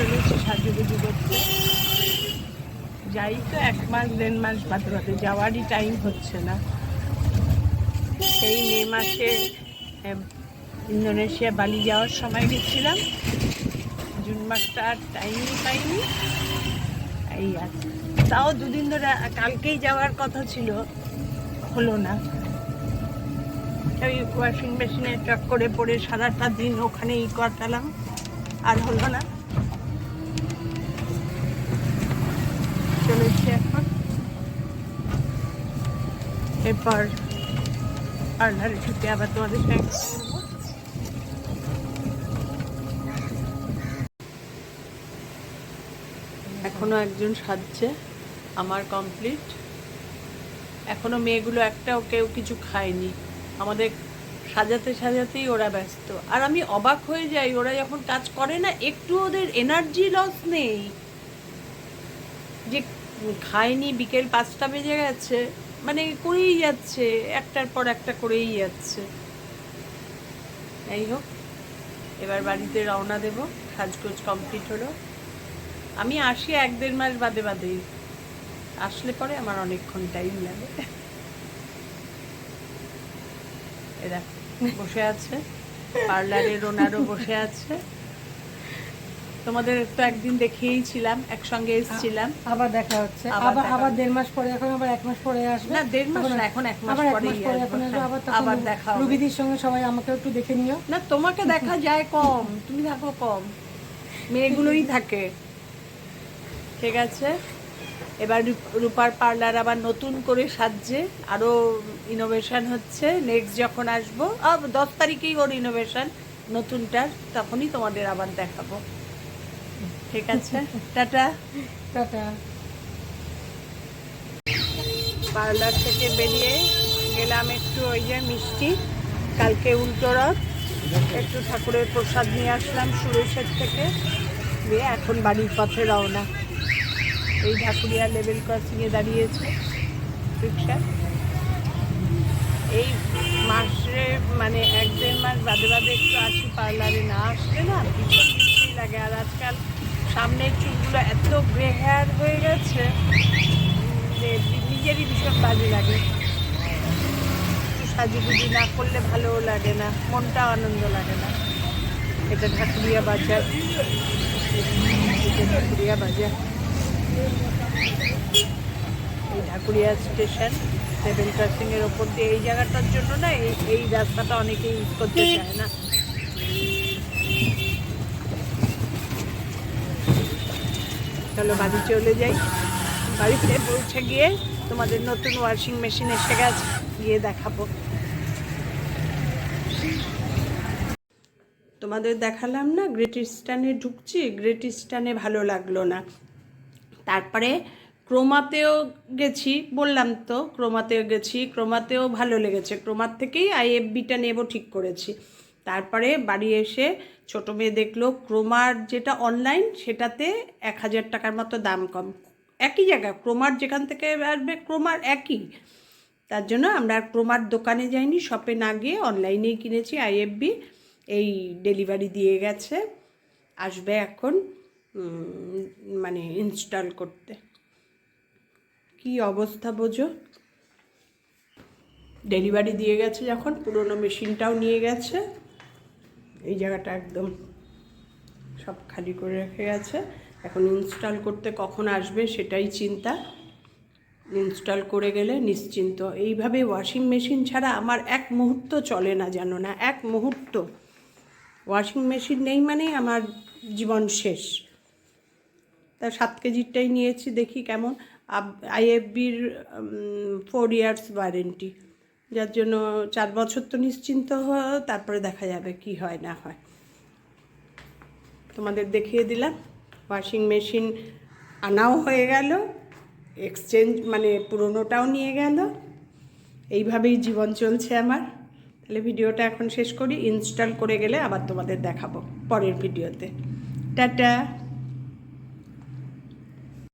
চলেছি সাজুগুজু করতে। যাই তো 1 মাস 1.5 মাস বাদে বাদে, যাওয়ারই টাইম হচ্ছে না। সেই মে মাসে ইন্দোনেশিয়া বালি যাওয়ার সময় গেছিলাম, জুন মাসটা আর টাইমই পাইনি। এই আছে, তাও 2 দিন ধরে, কালকেই যাওয়ার কথা ছিল, হলো না। ওই ওয়াশিং মেশিনে ট্রাক করে পড়ে সারাটা দিন ওখানেই কাটালাম, আর হলো না। চলেছি এখন, এরপর পার্লারে ঢুকে আবার তোমাদের সঙ্গে করবো। এখনো একজন সাজছে, আমার কমপ্লিট। এখনো মেয়েগুলো একটাও কেউ কিছু খায়নি, আমাদের সাজাতে সাজাতেই ওরা ব্যস্ত। আর আমি অবাক হয়ে যাই, ওরা যখন কাজ করে না, একটু ওদের এনার্জি লস নেই, যে খায়নি, বিকেল 5টা বেজে গেছে, মানে করেই যাচ্ছে, একটার পর একটা করেই যাচ্ছে। যাই হোক, এবার বাড়িতে রওনা দেব। সাজগোজ কমপ্লিট হলো। আমি আসি 1-1.5 মাস বাদে বাদেই, আসলে পরে আমার অনেকক্ষণ টাইম লাগে। এরা বসে আছে পার্লারে, রোনারও বসে আছে। তোমাদের তো একদিন দেখিয়েছিলাম, একসঙ্গে এসেছিলাম, আবার দেখা হচ্ছে, আবার 1.5 মাস পরে, এখন আবার 1 মাস পরে আসবে। না 1.5 মাস না, এখন 1 মাস পরেই আবার দেখা হবে। রুবিদির সঙ্গে সবাই আমাকে একটু দেখে নিও। না, তোমাকে দেখা যায় কম, তুমি থাকো কম, মেয়েগুলোই থাকে। ঠিক আছে, এবার রূপার পার্লার আবার নতুন করে সাজছে, আরও ইনোভেশন হচ্ছে। নেক্সট যখন আসবো, 10 তারিখেই ওর ইনোভেশন নতুনটার, তখনই তোমাদের আবার দেখাবো। ঠিক আছে, টাটা টাটা। পার্লার থেকে বেরিয়ে গেলাম একটু ওই যে মিষ্টি, কালকে উল্টো রথ, একটু ঠাকুরের প্রসাদ নিয়ে আসলাম সুরেশের থেকে, দিয়ে এখন বাড়ির পথে রওনা। এই ঢাকুরিয়া লেভেল ক্রসিংয়ে দাঁড়িয়েছে রিক্সা। এই মাসে মানে 1-1.5 মাস বাদে বাদে একটু আসি পার্লারে, না আসলে না ভীষণ বিশ্রী লাগে। আর আজকাল সামনের চুলগুলো এত গ্রে হেয়ার হয়ে গেছে যে নিজেরই ভীষণ বাজে লাগে। একটু সাজুগুজু না করলে ভালোও লাগে না, মনটাও আনন্দ লাগে না। এটা ঢাকুরিয়া বাজার, ঢাকুরিয়া বাজার, এই ঢাকুরিয়া স্টেশন লেভেল ক্রসিংয়ের ওপর দিয়ে। এই জায়গাটার জন্য না এই রাস্তাটা অনেকেই ইউজ করতে চায় না। চলো বাড়ি চলে যাই, বাড়িতে পৌঁছে গিয়ে তোমাদের নতুন ওয়াশিং মেশিন এসে গেছে, গিয়ে দেখাবো। তোমাদের দেখালাম না গ্রেট ইস্টার্নে ঢুকছি, গ্রেট ইস্টার্নে ভালো লাগলো না। তারপরে ক্রোমাতেও গেছি, বললাম তো ক্রোমাতেও গেছি, ক্রোমাতেও ভালো লেগেছে। ক্রোমার থেকেই IFBটা নেব ঠিক করেছি। তারপরে বাড়ি এসে ছোটো মেয়ে দেখলো ক্রোমার যেটা অনলাইন, সেটাতে 1000 টাকার মতো দাম কম, একই জায়গা ক্রোমার যেখান থেকে আসবে ক্রোমার একই। তার জন্য আমরা আর ক্রোমার দোকানে যাইনি, শপে না গিয়ে অনলাইনেই কিনেছি। IFB এই ডেলিভারি দিয়ে গেছে, আসবে এখন মানে ইনস্টল করতে। কি অবস্থা বোঝো, ডেলিভারি দিয়ে গেছে যখন, পুরনো মেশিনটাও নিয়ে গেছে। এই জায়গাটা একদম সব খালি করে রেখে গেছে, এখন ইনস্টল করতে কখন আসবে সেটাই চিন্তা। ইনস্টল করে গেলে নিশ্চিন্ত। এইভাবে ওয়াশিং মেশিন ছাড়া আমার এক মুহূর্ত চলে না, জানো না, এক মুহূর্ত। ওয়াশিং মেশিন নেই মানেই আমার জীবন শেষ। তা 7 কেজিরটাই নিয়েছি, দেখি কেমন। IFBর 4 ইয়ার্স ওয়ারেন্টি, যার জন্য 4 বছর তো নিশ্চিন্ত হয়, তারপরে দেখা যাবে কি হয় না হয়। তোমাদের দেখিয়ে দিলাম ওয়াশিং মেশিন আনাও হয়ে গেল, এক্সচেঞ্জ মানে পুরোনোটাও নিয়ে গেল। এইভাবেই জীবন চলছে আমার। তাহলে ভিডিওটা এখন শেষ করি, ইনস্টল করে গেলে আবার তোমাদের দেখাবো পরের ভিডিওতে। টাটা।